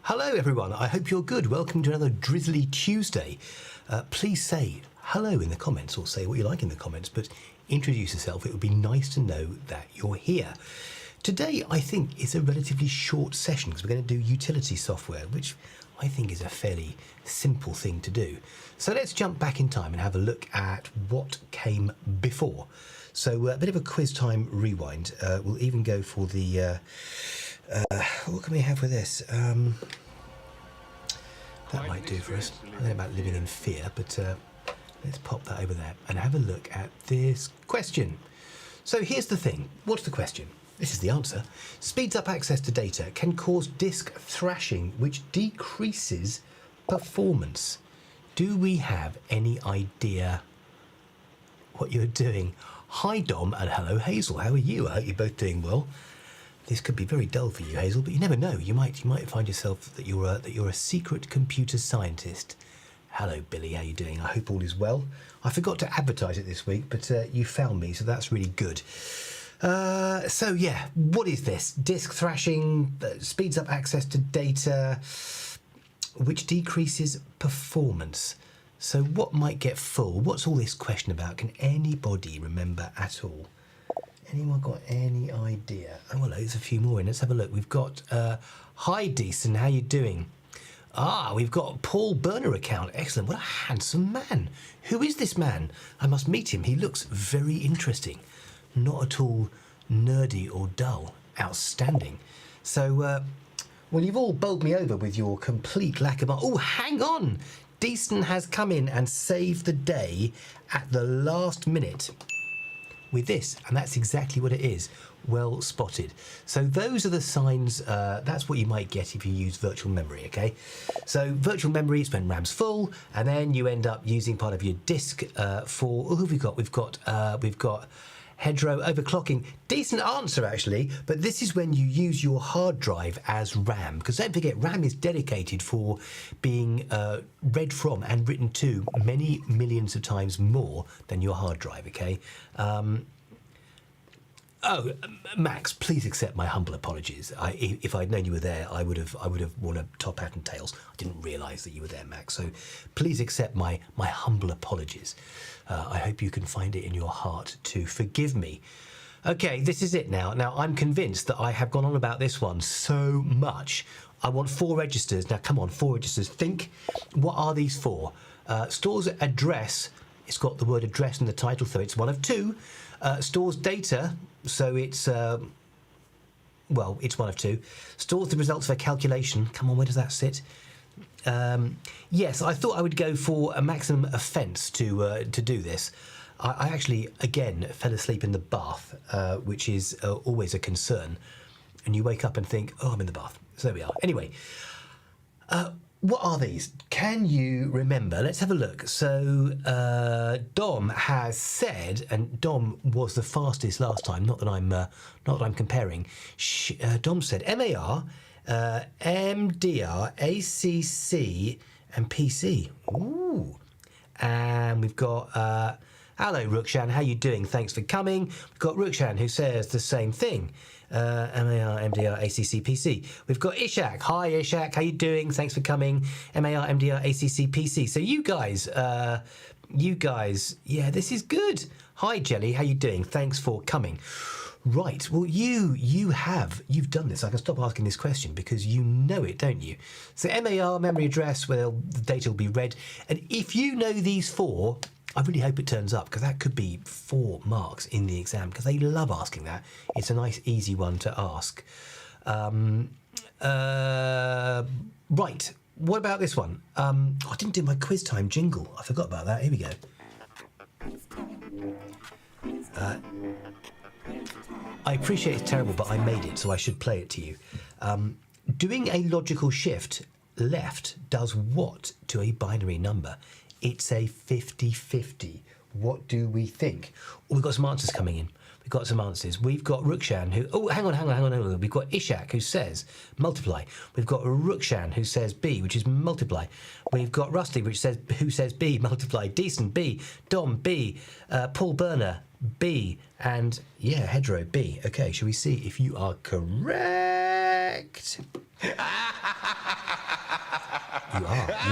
Hello everyone, I hope you're good. Welcome to another drizzly Tuesday. Please say hello in the comments or say what you like in the comments, but introduce yourself. It would be nice to know that you're here. Today I think is a relatively short session because we're going to do utility software, which I think is a fairly simple thing to do. So let's jump back in time and have a look at what came before. So a bit of a quiz time rewind. We'll even go for the... what can we have with this? That might do for us. I don't know about living in fear, but let's pop that over there and have a look at this question. So here's the thing. What's the question? This is the answer. Speeds up access to data, can cause disk thrashing, which decreases performance. Do we have any idea what you're doing? Hi Dom and hello Hazel. How are you? I hope you're both doing well. This could be very dull for you, Hazel, but you never know. You might find yourself that you're a secret computer scientist. Hello, Billy. How you doing? I hope all is well. I forgot to advertise it this week, but you found me, so that's really good. So yeah, what is this? Disk thrashing speeds up access to data, which decreases performance. So what might get full? What's all this question about? Can anybody remember at all? Anyone got any idea? Oh, well, there's a few more in. Let's have a look. We've got, hi, Deason, how you doing? Ah, we've got Paul Burner account. Excellent. What a handsome man. Who is this man? I must meet him. He looks very interesting. Not at all nerdy or dull. Outstanding. So, well, you've all bowled me over with your complete lack of... Oh, hang on. Deason has come in and saved the day at the last minute with this, and that's exactly what it is. Well spotted. So those are the signs. That's what you might get if you use virtual memory. Okay, so virtual memory is when RAM's full, and then you end up using part of your disk for. Oh, who have we got? We've got hedro overclocking. Decent answer actually, but this is when you use your hard drive as RAM, because don't forget RAM is dedicated for being read from and written to many millions of times more than your hard drive. Okay. Oh, Max, please accept my humble apologies. If I'd known you were there, I would have worn a top hat and tails. I didn't realise that you were there, Max. So please accept my humble apologies. I hope you can find it in your heart to forgive me. Okay, this is it now. Now, I'm convinced that I have gone on about this one so much. I want 4 registers. Now, come on, 4 registers. Think, what are these for? Stores address. It's got the word address in the title, so it's one of 2. Stores data, so it's, well, it's one of 2. Stores the results of a calculation. Come on, where does that sit? Yes, I thought I would go for a maximum offence to do this. I actually, again, fell asleep in the bath, which is always a concern. And you wake up and think, oh, I'm in the bath. So there we are. Anyway, what are these? Can you remember? Let's have a look. So Dom has said, and Dom was the fastest last time. Not that I'm comparing. Dom said MAR, MDR, ACC, and PC. Ooh, and we've got. Hello, Rukshan. How you doing? Thanks for coming. We've got Rukshan who says the same thing. MAR, MDR, ACC, PC. We've got Ishak. Hi, Ishak. How you doing? Thanks for coming. MAR, MDR, ACC, PC. So you guys, yeah, this is good. Hi, Jelly. How you doing? Thanks for coming. Right. Well, you've done this. I can stop asking this question because you know it, don't you? So MAR, memory address, well, the data will be read. And if you know these 4, I really hope it turns up, because that could be 4 marks in the exam, because they love asking that. It's a nice, easy one to ask. Right, what about this one? I didn't do my quiz time jingle. I forgot about that. Here we go. I appreciate it's terrible, but I made it, so I should play it to you. Doing a logical shift left does what to a binary number? It's a 50-50. What do we think? Oh, we've got some answers coming in. We've got some answers. We've got Rukshan who... Oh, hang on. We've got Ishak who says multiply. We've got Rukshan who says B, which is multiply. We've got Rusty who says B, multiply. Decent, B. Dom, B. Paul Burner, B. And, yeah, Hedro, B. Okay, shall we see if you are correct? correct. You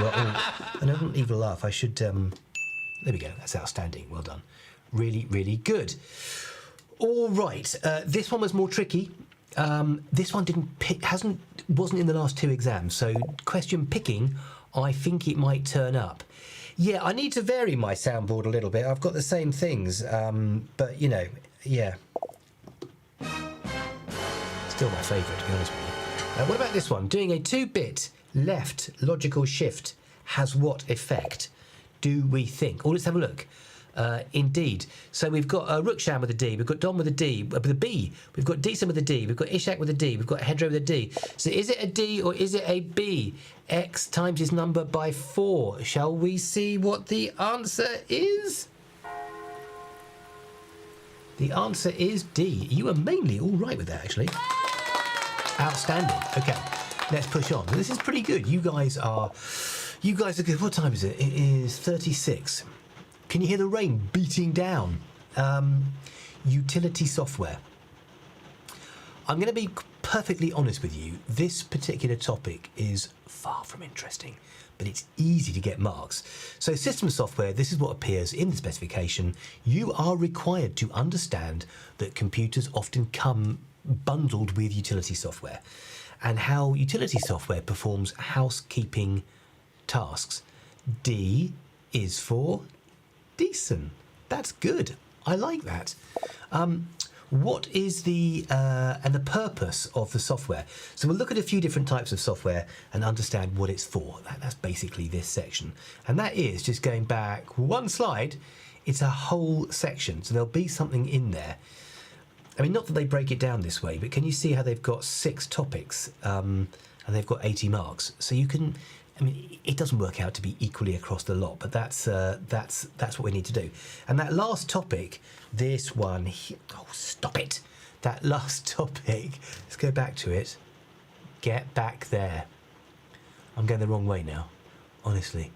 are all, and I don't even laugh. I should, there we go, that's outstanding, well done. Really, really good. All right, this one was more tricky. This one wasn't in the last 2 exams, so question picking, I think it might turn up. Yeah, I need to vary my soundboard a little bit. I've got the same things, but you know, yeah. Still my favourite, to be honest with you. What about this one? Doing a 2-bit left logical shift has what effect, do we think? Oh, let's have a look. Indeed. So we've got Rukshan with a D, we've got Don with a D, with a B, we've got Deeson with a D, we've got Ishak with a D, we've got Hedro with a D. So is it a D or is it a B? X times his number by 4. Shall we see what the answer is? The answer is D. You are mainly all right with that, actually. Outstanding. Okay, let's push on. This is pretty good. You guys are good. What time is it? It is 36. Can you hear the rain beating down? Utility software. I'm going to be perfectly honest with you. This particular topic is far from interesting, but it's easy to get marks. So system software, this is what appears in the specification. You are required to understand that computers often come bundled with utility software and how utility software performs housekeeping tasks. D is for decent. That's good. I like that. What is the and the purpose of the software? So we'll look at a few different types of software and understand what it's for. That's basically this section. And that is just going back one slide. It's a whole section. So there'll be something in there. I mean, not that they break it down this way, but can you see how they've got 6 topics and they've got 80 marks? So you can, I mean, it doesn't work out to be equally across the lot, but that's what we need to do. And that last topic, this one here, oh, stop it. That last topic, let's go back to it. Get back there. I'm going the wrong way now, honestly.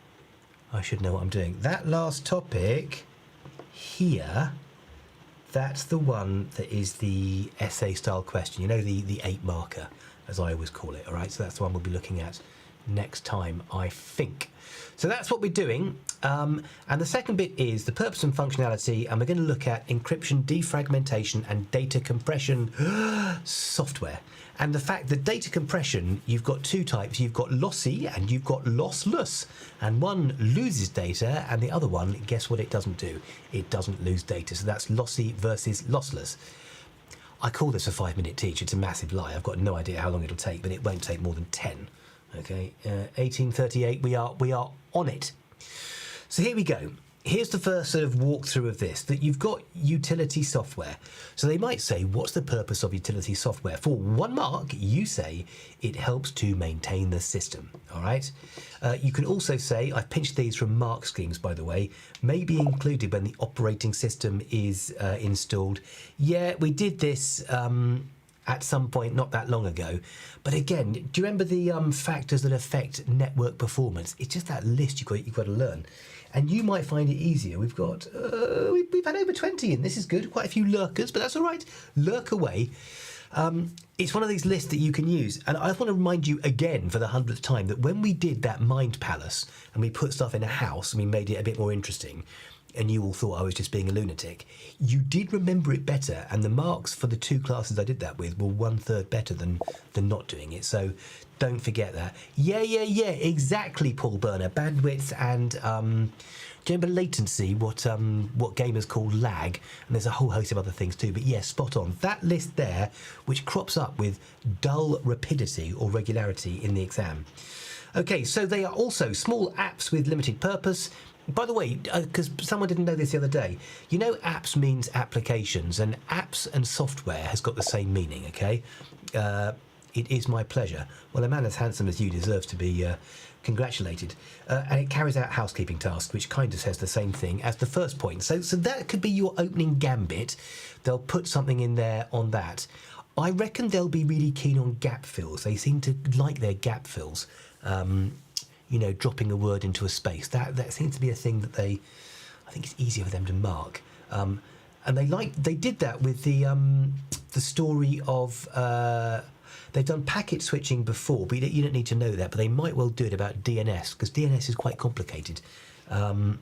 I should know what I'm doing. That last topic here, that's the one that is the essay style question. You know, the 8 marker, as I always call it, all right? So that's the one we'll be looking at next time, I think. So that's what we're doing. And the second bit is the purpose and functionality, and we're going to look at encryption, defragmentation, and data compression software. And the fact that data compression, you've got 2 types. You've got lossy and you've got lossless. And one loses data, and the other one, guess what it doesn't do? It doesn't lose data. So that's lossy versus lossless. I call this a 5-minute teach. It's a massive lie. I've got no idea how long it'll take, but it won't take more than 10. Okay, 1838, we are on it. So here we go. Here's the first sort of walkthrough of this, that you've got utility software. So they might say, what's the purpose of utility software? For 1 mark, you say it helps to maintain the system, all right? You can also say, I've pinched these from mark schemes, by the way, may be included when the operating system is installed. Yeah, we did this at some point not that long ago. But again, do you remember the factors that affect network performance? It's just that list you've got to learn. And you might find it easier. We've got, we've had over 20 in. This is good. Quite a few lurkers, but that's all right. Lurk away. It's one of these lists that you can use. And I want to remind you again for the 100th time that when we did that Mind Palace and we put stuff in a house and we made it a bit more interesting, and you all thought I was just being a lunatic, you did remember it better, and the marks for the 2 classes I did that with were 1/3 better than not doing it. So don't forget that. Yeah, exactly, Paul Burner. Bandwidth and do you remember latency, what gamers call lag, and there's a whole host of other things too, but yeah, spot on. That list there, which crops up with dull rapidity or regularity in the exam. Okay, so they are also small apps with limited purpose. By the way, because someone didn't know this the other day, you know apps means applications, and apps and software has got the same meaning, okay? It is my pleasure. Well, a man as handsome as you deserves to be congratulated. And it carries out housekeeping tasks, which kind of says the same thing as the first point. So that could be your opening gambit. They'll put something in there on that. I reckon they'll be really keen on gap fills. They seem to like their gap fills. You know, dropping a word into a space. That seems to be a thing that I think it's easier for them to mark. And they did that with the story of They've done packet switching before, but you don't need to know that, but they might well do it about DNS, because DNS is quite complicated. Can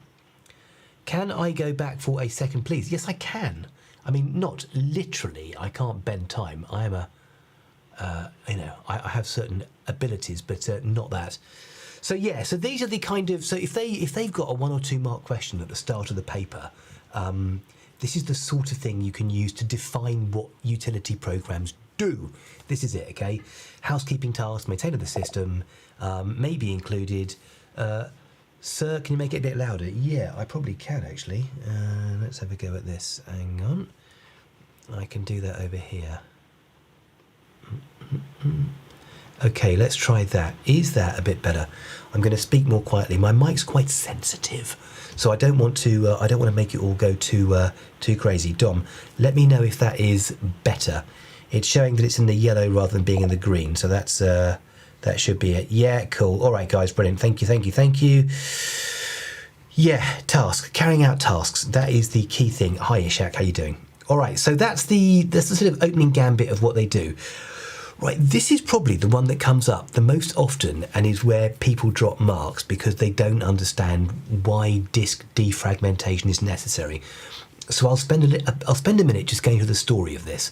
I go back for a second, please? Yes, I can. I mean, not literally. I can't bend time. I am I have certain abilities, but not that. So yeah, so these are the kind of, so if they've got a 1 or 2 mark question at the start of the paper, this is the sort of thing you can use to define what utility programs do. This is it, okay? Housekeeping tasks, maintain of the system, may be included. Sir, can you make it a bit louder? Yeah, I probably can actually. Let's have a go at this. Hang on. I can do that over here. Okay, let's try that. Is that a bit better? I'm going to speak more quietly. My mic's quite sensitive, so I don't want to make it all go too crazy. Dom, let me know if that is better. It's showing that it's in the yellow rather than being in the green, so that's that should be it. Yeah, cool. All right, guys, brilliant. Thank you. Yeah, task, carrying out tasks. That is the key thing. Hi, Ishak, how you doing? All right, so that's the sort of opening gambit of what they do. Right, this is probably the one that comes up the most often and is where people drop marks because they don't understand why disk defragmentation is necessary. So I'll spend a minute just going through the story of this.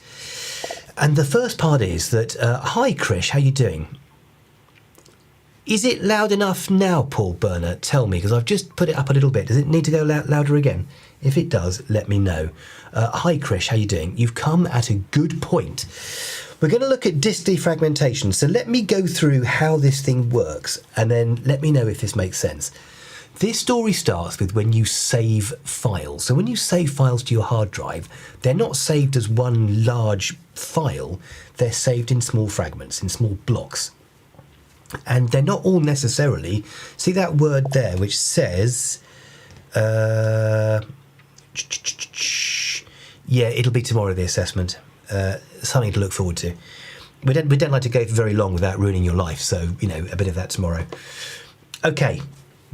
And the first part is that, hi Krish, how you doing? Is it loud enough now, Paul Burner? Tell me, because I've just put it up a little bit. Does it need to go louder again? If it does, let me know. Hi Krish, how you doing? You've come at a good point. We're going to look at disk defragmentation. So let me go through how this thing works and then let me know if this makes sense. This story starts with when you save files. So when you save files to your hard drive, they're not saved as one large file. They're saved in small fragments, in small blocks. And they're not all necessarily, see that word there which says, yeah, it'll be tomorrow, the assessment. Something to look forward to. We don't like to go very long without ruining your life, so, you know, a bit of that tomorrow. Okay,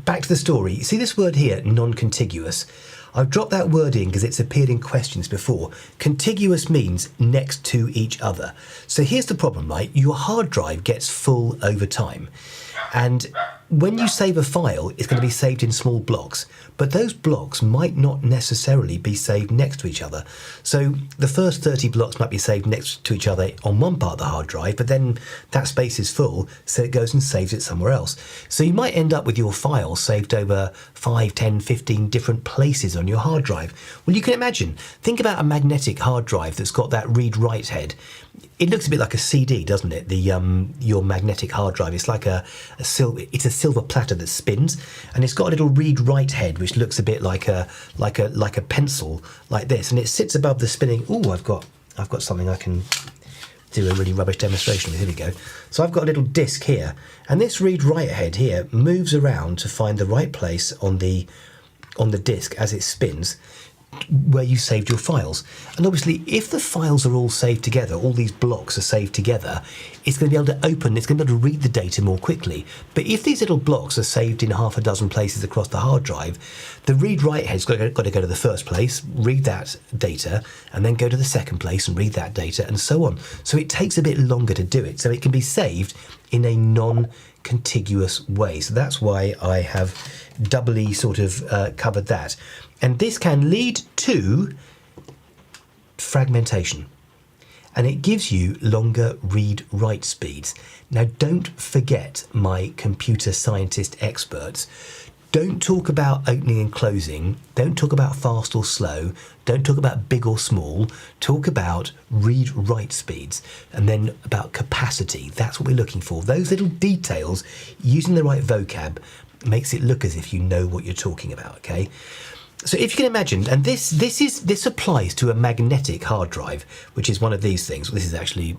back to the story. See this word here, non-contiguous? I've dropped that word in because it's appeared in questions before. Contiguous means next to each other. So here's the problem, right? Your hard drive gets full over time. And when you save a file, it's going to be saved in small blocks, but those blocks might not necessarily be saved next to each other. So the first 30 blocks might be saved next to each other on one part of the hard drive, but then that space is full, so it goes and saves it somewhere else. So you might end up with your file saved over 5, 10, 15 different places on your hard drive. Well, you can imagine, think about a magnetic hard drive that's got that read-write head. It looks a bit like a CD, doesn't it? Your magnetic hard drive. It's like a silver platter that spins, and it's got a little read-write head which looks a bit like a pencil, like this, and it sits above the spinning. Oh, I've got something I can do a really rubbish demonstration with. Here we go. So I've got a little disc here, and this read-write head here moves around to find the right place on the disc as it spins, where you saved your files. And obviously, if the files are all saved together, all these blocks are saved together, it's going to be able to open, it's going to be able to read the data more quickly. But if these little blocks are saved in half a dozen places across the hard drive, the read-write head's got to go to the first place, read that data, and then go to the second place and read that data, and so on. So it takes a bit longer to do it. So it can be saved in a non-contiguous way. So that's why I have doubly sort of covered that. And this can lead to fragmentation. And it gives you longer read-write speeds. Now, don't forget, my computer scientist experts, don't talk about opening and closing. Don't talk about fast or slow. Don't talk about big or small. Talk about read-write speeds, and then about capacity. That's what we're looking for. Those little details, using the right vocab, makes it look as if you know what you're talking about, okay? So if you can imagine, and this applies to a magnetic hard drive, which is one of these things. Well, this is actually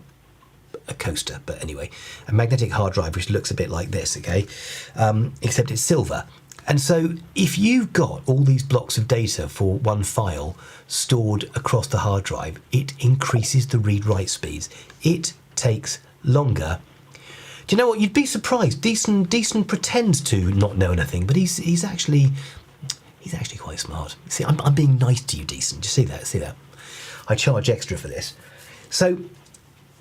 a coaster, but anyway, a magnetic hard drive which looks a bit like this, okay? Except it's silver. And so if you've got all these blocks of data for one file stored across the hard drive, it increases the read-write speeds. It takes longer. Do you know what? You'd be surprised. Deason pretends to not know anything, but he's actually quite smart. See, I'm being nice to you, Deason. Do you see that? I charge extra for this. So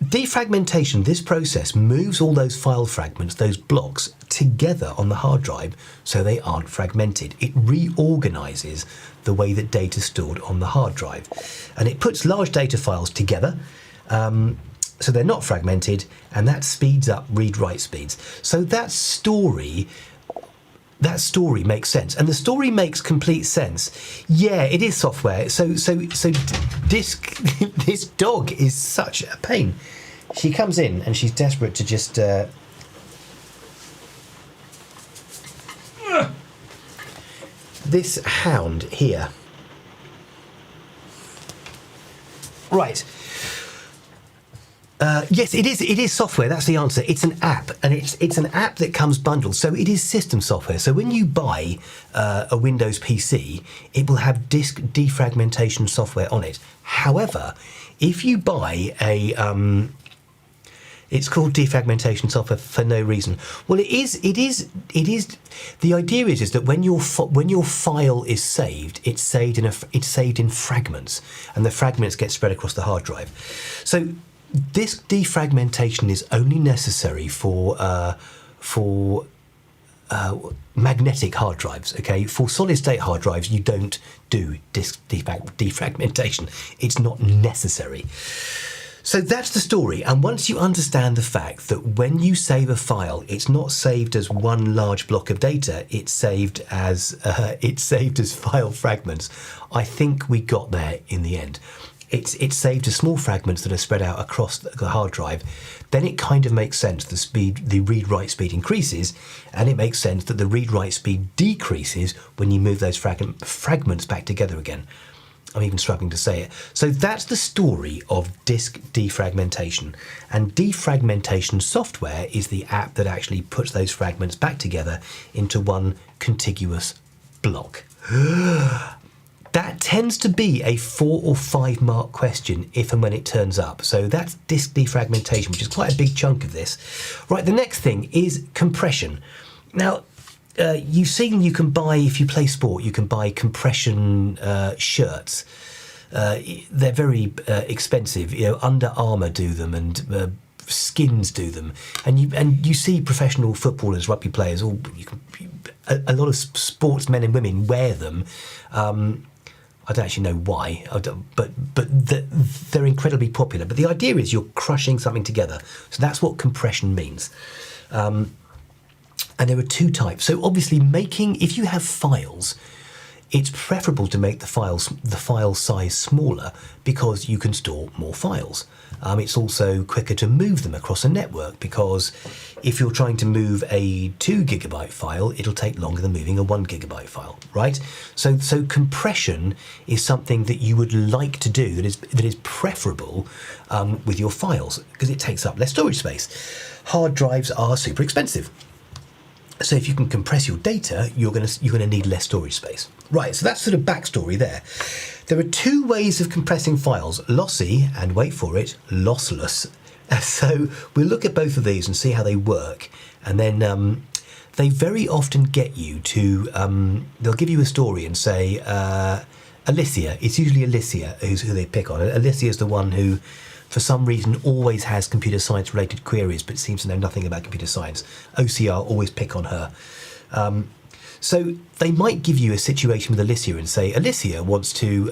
Defragmentation, this process moves all those file fragments, those blocks, together on the hard drive so they aren't fragmented. It reorganizes the way that data is stored on the hard drive. And it puts large data files together so they're not fragmented, and that speeds up read-write speeds. So that story makes sense, and the story makes complete sense. Yeah, it is software. So this dog is such a pain. She comes in and she's desperate to just this hound here. Right. Yes, it is. It is software. That's the answer. It's an app, and it's an app that comes bundled. So it is system software. So when you buy a Windows PC, it will have disk defragmentation software on it. However, if you buy a it's called defragmentation software for no reason. Well, it is. The idea is that when your file is saved, it's saved in fragments, and the fragments get spread across the hard drive. So this defragmentation is only necessary for magnetic hard drives. Okay, for solid state hard drives, you don't do disk defragmentation. It's not necessary. So that's the story. And once you understand the fact that when you save a file, it's not saved as one large block of data, it's saved as file fragments, I think we got there in the end. It's saved as small fragments that are spread out across the hard drive. Then it kind of makes sense the read-write speed increases, and it makes sense that the read-write speed decreases when you move those fragments back together again. I'm even struggling to say it. So that's the story of disk defragmentation. And defragmentation software is the app that actually puts those fragments back together into one contiguous block. That tends to be a 4 or 5 mark question if and when it turns up. So that's disk defragmentation, which is quite a big chunk of this. Right, the next thing is compression. Now, you've seen you can buy, if you play sport, you can buy compression shirts. They're very expensive. You know, Under Armour do them, and Skins do them. And you see professional footballers, rugby players, a lot of sportsmen and women wear them. I don't actually know why, but they're incredibly popular. But the idea is you're crushing something together. So that's what compression means. And there are 2 types. So obviously if you have files, it's preferable to make the file size smaller because you can store more files. It's also quicker to move them across a network because if you're trying to move a 2 gigabyte file, it'll take longer than moving a 1 gigabyte file, right? So compression is something that you would like to do that is preferable with your files because it takes up less storage space. Hard drives are super expensive. So if you can compress your data, you're going to need less storage space. Right, so that's sort of backstory there. There are 2 ways of compressing files, lossy and, wait for it, lossless. So we'll look at both of these and see how they work. And then they very often get you to, they'll give you a story and say, Alicia, it's usually Alicia who they pick on. Alicia is the one who, for some reason, always has computer science related queries but seems to know nothing about computer science. OCR always pick on her. So they might give you a situation with Alicia and say Alicia wants to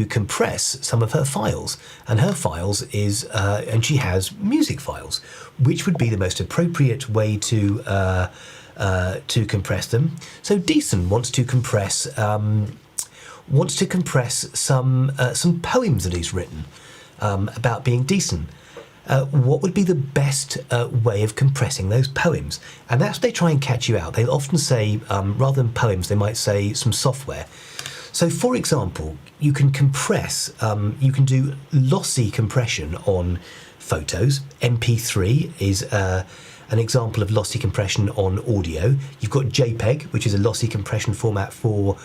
compress some of her files, and her files is and she has music files. Which would be the most appropriate way to compress them? So Deason wants to compress some poems that he's written about being decent. What would be the best way of compressing those poems? And that's what they try and catch you out. They'll often say, rather than poems, they might say some software. So for example, you can compress, you can do lossy compression on photos. MP3 is an example of lossy compression on audio. You've got JPEG, which is a lossy compression format for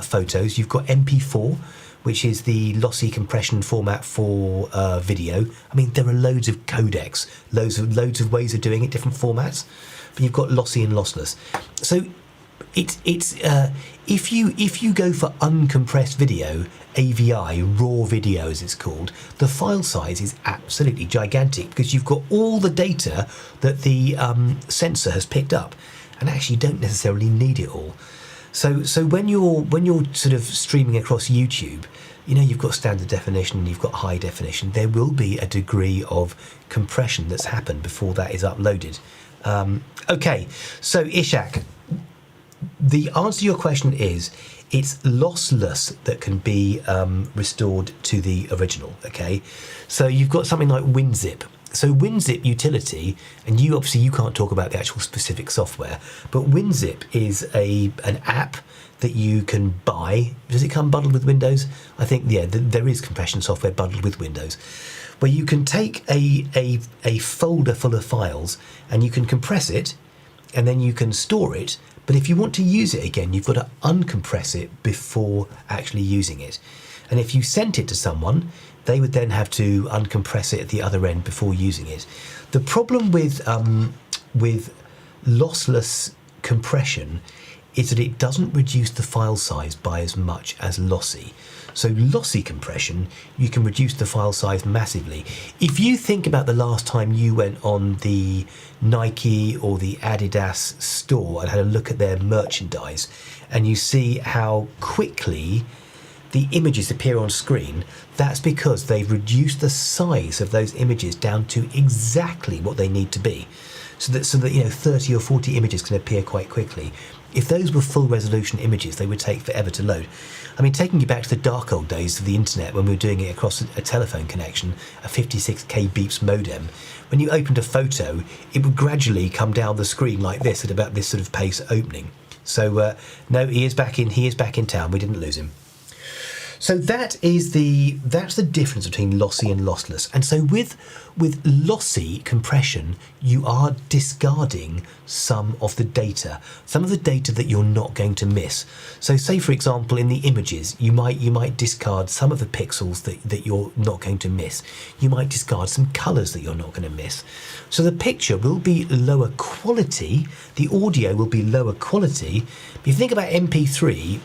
photos. You've got MP4, which is the lossy compression format for video. I mean, there are loads of codecs, loads of ways of doing it, different formats, but you've got lossy and lossless. So it's if you go for uncompressed video, AVI, raw video as it's called, the file size is absolutely gigantic because you've got all the data that the sensor has picked up, and actually you don't necessarily need it all. So when you're sort of streaming across YouTube, you know, you've got standard definition and you've got high definition. There will be a degree of compression that's happened before that is uploaded. Okay, so Ishak, the answer to your question is it's lossless that can be restored to the original, okay? So you've got something like WinZip. So WinZip utility, and you can't talk about the actual specific software, but WinZip is an app that you can buy. Does it come bundled with Windows? I think, yeah, there is compression software bundled with Windows, where you can take a folder full of files and you can compress it, and then you can store it. But if you want to use it again, you've got to uncompress it before actually using it. And if you sent it to someone, they would then have to uncompress it at the other end before using it. The problem with lossless compression is that it doesn't reduce the file size by as much as lossy. So lossy compression, you can reduce the file size massively. If you think about the last time you went on the Nike or the Adidas store and had a look at their merchandise, and you see how quickly the images appear on screen, that's because they've reduced the size of those images down to exactly what they need to be. So that you know, 30 or 40 images can appear quite quickly. If those were full resolution images, they would take forever to load. I mean, taking you back to the dark old days of the internet when we were doing it across a telephone connection, a 56k beeps modem, when you opened a photo, it would gradually come down the screen like this at about this sort of pace opening. So no, he is back in town. We didn't lose him. So that's the difference between lossy and lossless. And so with lossy compression, you are discarding some of the data that you're not going to miss. So say, for example, in the images, you might discard some of the pixels that you're not going to miss. You might discard some colors that you're not going to miss. So the picture will be lower quality, the audio will be lower quality. If you think about MP3,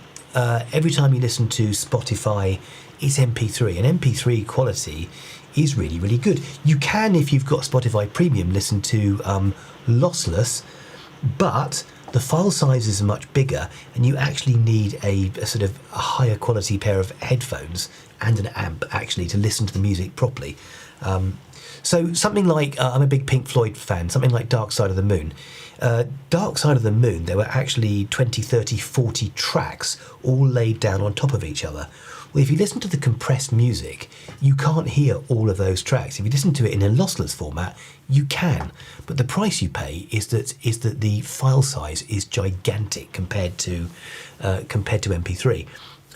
every time you listen to Spotify, it's MP3, and MP3 quality is really, really good. You can, if you've got Spotify Premium, listen to lossless, but the file sizes are much bigger, and you actually need a sort of a higher quality pair of headphones and an amp actually to listen to the music properly. So something like, I'm a big Pink Floyd fan, something like Dark Side of the Moon. Dark Side of the Moon, there were actually 20, 30, 40 tracks all laid down on top of each other. Well, if you listen to the compressed music, you can't hear all of those tracks. If you listen to it in a lossless format, you can. But the price you pay is that the file size is gigantic compared to MP3.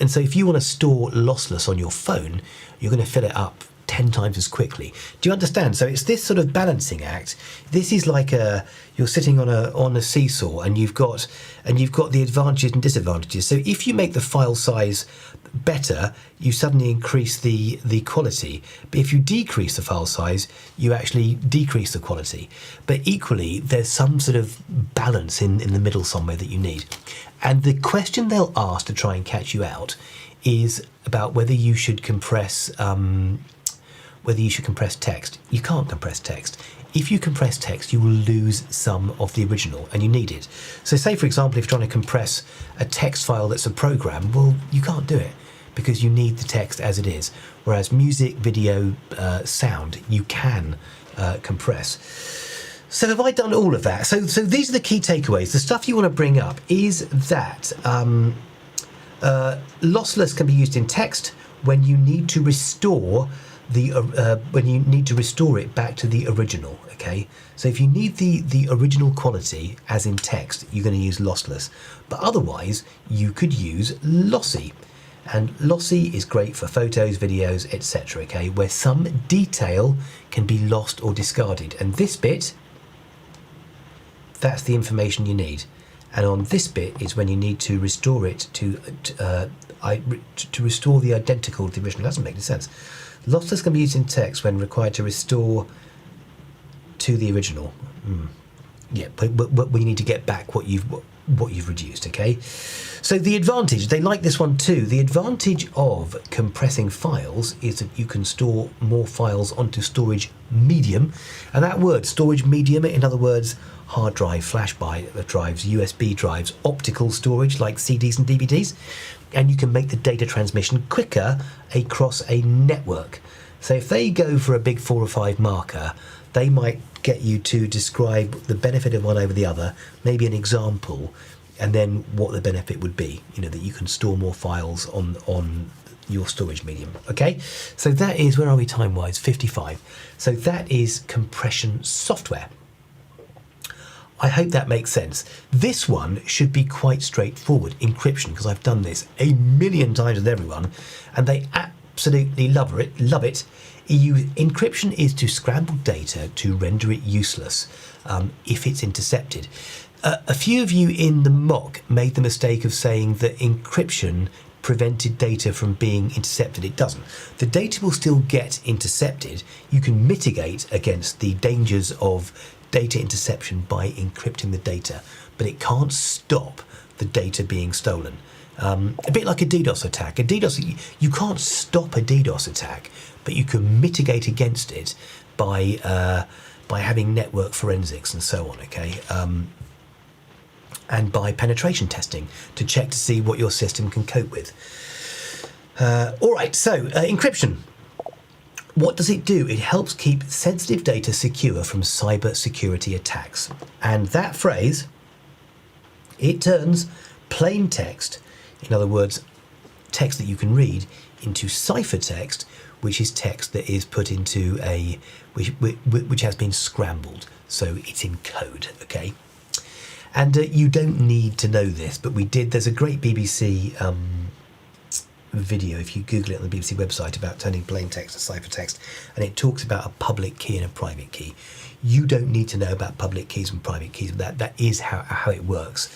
And so if you want to store lossless on your phone, you're going to fill it up 10 times as quickly. Do you understand? So it's this sort of balancing act. This is like you're sitting on a seesaw, and you've got the advantages and disadvantages. So if you make the file size better, you suddenly increase the quality. But if you decrease the file size, you actually decrease the quality. But equally, there's some sort of balance in the middle somewhere that you need. And the question they'll ask to try and catch you out is about whether you should compress text. You can't compress text. If you compress text, you will lose some of the original, and you need it. So say, for example, if you're trying to compress a text file that's a program, well, you can't do it because you need the text as it is. Whereas music, video, sound, you can compress. So have I done all of that? So these are the key takeaways. The stuff you want to bring up is that lossless can be used in text when you need to restore it back to the original. Okay, so if you need the original quality as in text, you're going to use lossless, but otherwise you could use lossy, and lossy is great for photos, videos, etc. Okay, where some detail can be lost or discarded, and this bit, that's the information you need. And on this bit is when you need to restore it to restore the identical to the original. That doesn't make any sense. Lossless can be used in text when required to restore to the original. Yeah, but you need to get back what you've what you've reduced, okay? So the advantage, they like this one too, the advantage of compressing files is that you can store more files onto storage medium. And that word, storage medium, in other words, hard drive, flash drives, USB drives, optical storage like CDs and DVDs. And you can make the data transmission quicker across a network. So if they go for a big 4 or 5 marker, they might get you to describe the benefit of one over the other, maybe an example, and then what the benefit would be, that you can store more files on your storage medium, okay? So that is, where are we time-wise? 55. So that is compression software. I hope that makes sense. This one should be quite straightforward, encryption, because I've done this a million times with everyone, and they absolutely love it. Encryption is to scramble data to render it useless if it's intercepted. A few of you in the mock made the mistake of saying that encryption prevented data from being intercepted. It doesn't. The data will still get intercepted. You can mitigate against the dangers of data interception by encrypting the data, but it can't stop the data being stolen. A bit like a DDoS attack. You can't stop a DDoS attack, but you can mitigate against it by having network forensics and so on, okay? And by penetration testing to check to see what your system can cope with. All right, so encryption. What does it do? It helps keep sensitive data secure from cyber security attacks. And that phrase, it turns plain text, in other words, text that you can read, into ciphertext, which is text that is put into which has been scrambled. So it's in code, okay? And you don't need to know this, but there's a great BBC video, if you Google it on the BBC website, about turning plain text to ciphertext, and it talks about a public key and a private key. You don't need to know about public keys and private keys, but that is how it works.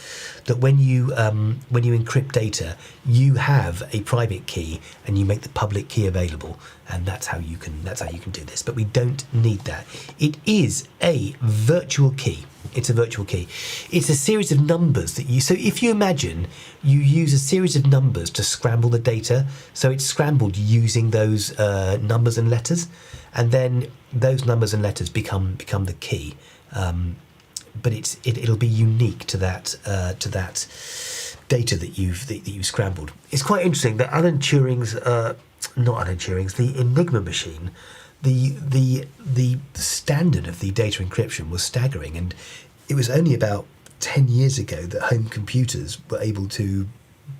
That when you encrypt data, you have a private key and you make the public key available, and that's how you can do this. But we don't need that. It is a virtual key. It's a virtual key. It's a series of numbers so if you imagine you use a series of numbers to scramble the data, so it's scrambled using those numbers and letters, and then those numbers and letters become the key. But it'll be unique to that data that you've scrambled. It's quite interesting that the Enigma machine, the standard of the data encryption was staggering, and it was only about 10 years ago that home computers were able to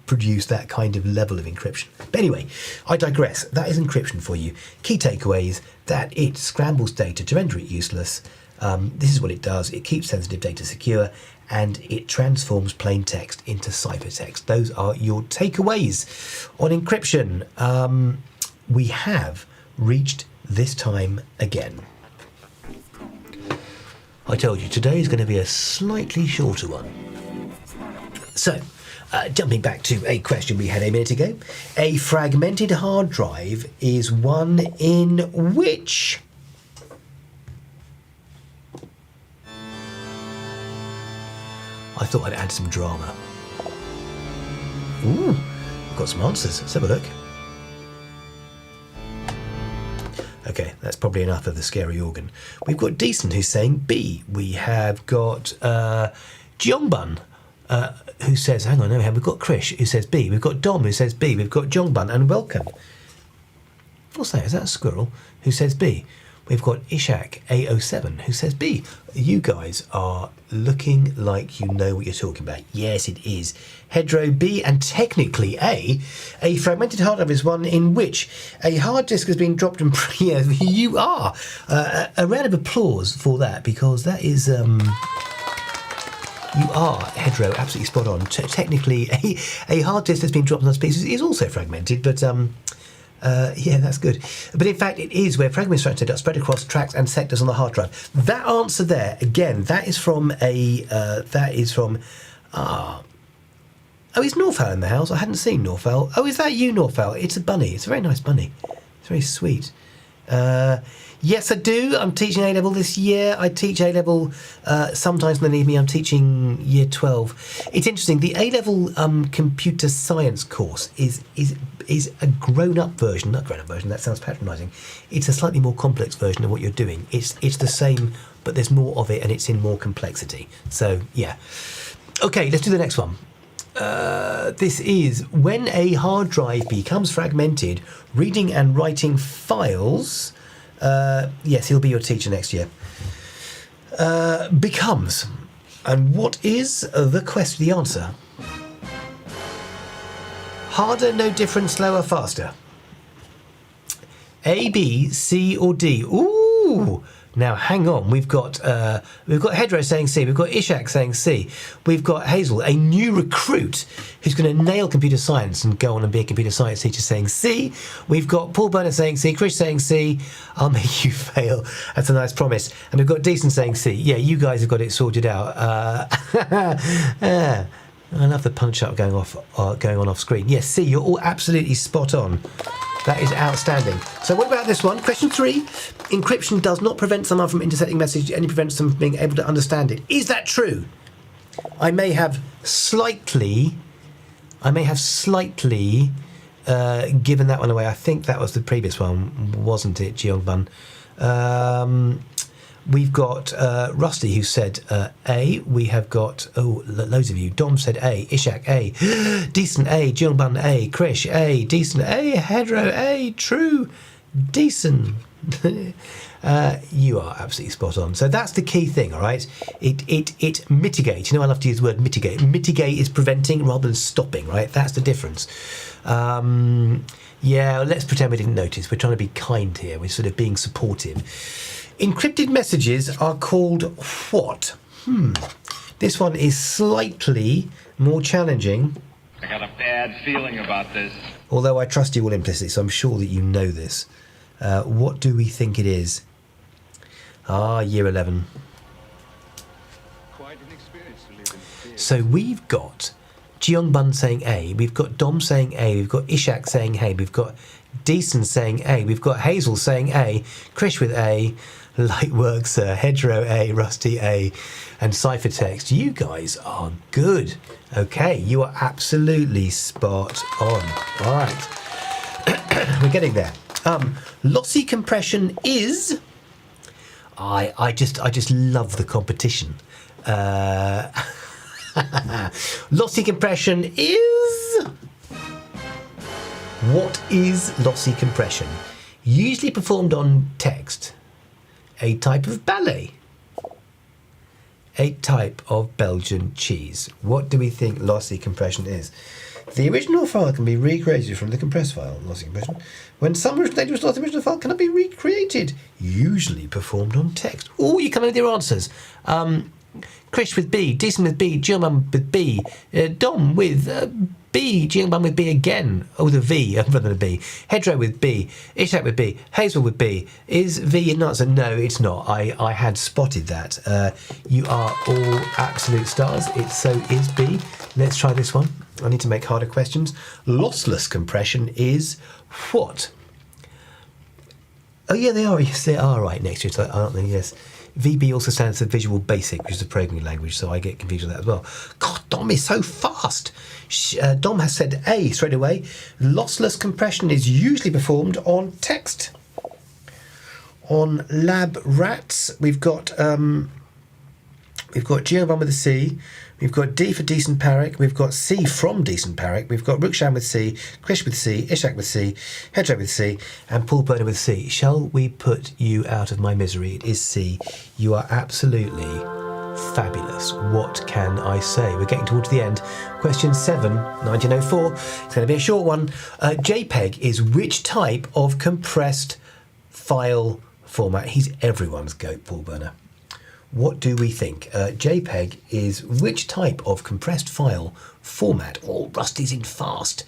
produce that kind of level of encryption. But anyway, I digress. That is encryption for you. Key takeaways: that it scrambles data to render it useless. This is what it does. It keeps sensitive data secure, and it transforms plain text into ciphertext. Those are your takeaways on encryption. We have reached this time again. I told you today is going to be a slightly shorter one. So, jumping back to a question we had a minute ago. A fragmented hard drive is one in which... I thought I'd add some drama. Ooh, we've got some answers. Let's have a look. Okay, that's probably enough of the scary organ. We've got Decent who's saying B. We have got Jongbun who says, hang on, no, we've got Krish who says B. We've got Dom who says B. We've got Jongbun and Welcome. What's that? Is that a squirrel who says B? We've got Ishak A07 who says B. You guys are looking like you know what you're talking about. Yes, it is. Hedro B, and technically A. A fragmented hard drive is one in which a hard disk has been dropped and... Yeah, you are. A round of applause for that, because that is... You are, Hedro, absolutely spot on. Technically, a hard disk that's been dropped in those pieces is also fragmented, but... yeah, that's good. But in fact, it is where fragment structure are spread across tracks and sectors on the hard drive. That answer there, again, that is from oh, is Norfal in the house? I hadn't seen Norfal. Oh, is that you, Norfal? It's a bunny. It's a very nice bunny. It's very sweet. Yes, I do. I'm teaching A-level this year. I teach A-level sometimes when they need me. I'm teaching year 12. It's interesting. The A-level computer science course is a grown-up version. Not grown-up version. That sounds patronising. It's a slightly more complex version of what you're doing. It's the same, but there's more of it, and it's in more complexity. So yeah. Okay, let's do the next one. This is when a hard drive becomes fragmented, reading and writing files. Yes, he'll be your teacher next year. Becomes. And what is the question, the answer? Harder, no different, slower, faster. A, B, C or D? Ooh! Now, hang on. We've got Hedro saying C. We've got Ishak saying C. We've got Hazel, a new recruit who's going to nail computer science and go on and be a computer science teacher, saying C. We've got Paul Burner saying C. Chris saying C. I'll make you fail. That's a nice promise. And we've got Decent saying C. Yeah, you guys have got it sorted out. I love the punch-up going on off screen. Yes, C. You're all absolutely spot on. That is outstanding. So what about this one? Question 3. Encryption does not prevent someone from intercepting message, it only prevents them from being able to understand it. Is that true? I may have slightly given that one away. I think that was the previous one, wasn't it, Jeongbun? We've got Rusty who said A. We have got, loads of you. Dom said A. Ishak A. Decent A. Jeongbun A. Krish A. Decent A. Hedro A. True. Decent. You are absolutely spot on. So that's the key thing, all right? It mitigates. You know, I love to use the word mitigate. Mitigate is preventing rather than stopping, right? That's the difference. Yeah, let's pretend we didn't notice. We're trying to be kind here. We're sort of being supportive. Encrypted messages are called what? This one is slightly more challenging. I got a bad feeling about this. Although I trust you all implicitly, so I'm sure that you know this. What do we think it is? Year 11. Quite an experience to live in fear. So we've got Jeongbun saying A, we've got Dom saying A, we've got Ishak saying A, we've got Decent saying A, we've got Hazel saying A, Krish with A, Lightworks, Hedro A, Rusty A, and Cyphertext. You guys are good. Okay, you are absolutely spot on. All right, we're getting there. Lossy compression is. I just love the competition. Lossy compression is. What is lossy compression? Usually performed on text. A type of ballet. A type of Belgian cheese. What do we think lossy compression is? The original file can be recreated from the compressed file. Lossy compression. When some data was lost, the original file cannot be recreated. Usually performed on text. Oh, you come in with your answers. Krish with B, Decent with B, Jeongbun with B, Dom with B, Jeongbun with B again. Oh, the V rather than a B. Hedro with B, Ishak with B, Hazel with B. Is V an answer? No, it's not. I had spotted that. You are all absolute stars. So is B. Let's try this one. I need to make harder questions. Lossless compression is what? Oh yeah, they are. Yes, they are right next to it, aren't they? Yes. VB also stands for Visual Basic, which is a programming language, so I get confused with that as well. God, Dom is so fast. Dom has said A straight away. Lossless compression is usually performed on text. On Lab Rats, we've got Jeongbun with a C. We've got D for Decent Parrot. We've got C from Decent Parrot. We've got Rukshan with C, Krish with C, Ishak with C, Hedro with C, and Paul Burner with C. Shall we put you out of my misery? It is C. You are absolutely fabulous. What can I say? We're getting towards the end. Question 7, 1904. It's going to be a short one. JPEG is which type of compressed file format? He's everyone's goat, Paul Burner. What do we think? JPEG is which type of compressed file format? Oh, Rusty's in fast.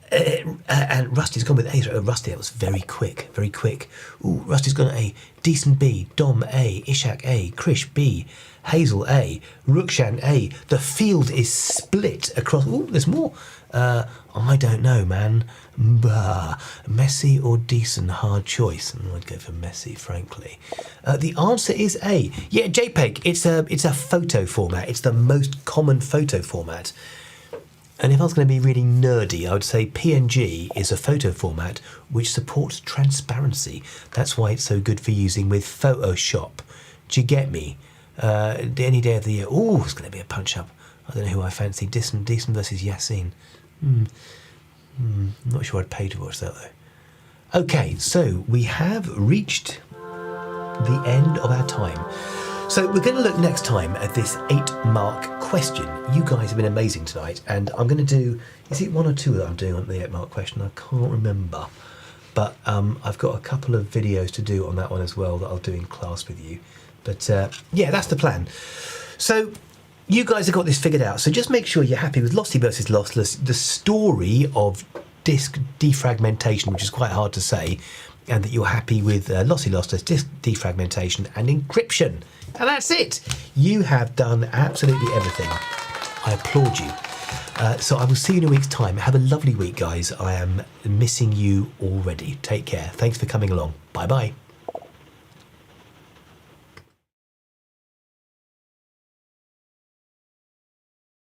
And Rusty's gone with A. So, Rusty, that was very quick, very quick. Ooh, Rusty's gone A. Decent B. Dom A. Ishak A. Krish B. Hazel A. Rukshan A. The field is split across. Ooh, there's more. I don't know, man. Messy or decent? Hard choice. I'd go for messy, frankly. The answer is A. Yeah, JPEG. It's a photo format. It's the most common photo format. And if I was going to be really nerdy, I would say PNG is a photo format which supports transparency. That's why it's so good for using with Photoshop. Do you get me? Any day of the year. Oh, it's going to be a punch-up. I don't know who I fancy. Decent versus Yassine. Not sure I'd pay to watch that, though. Okay, so we have reached the end of our time. So we're going to look next time at this 8-mark question. You guys have been amazing tonight, and I'm going to do, is it 1 or 2 that I'm doing on the 8-mark question? I can't remember. But I've got a couple of videos to do on that one as well that I'll do in class with you. But yeah, that's the plan. So you guys have got this figured out. So just make sure you're happy with lossy versus lossless, the story of disk defragmentation, which is quite hard to say, and that you're happy with lossy lossless, disk defragmentation and encryption. And that's it. You have done absolutely everything. I applaud you. So I will see you in a week's time. Have a lovely week, guys. I am missing you already. Take care. Thanks for coming along. Bye-bye.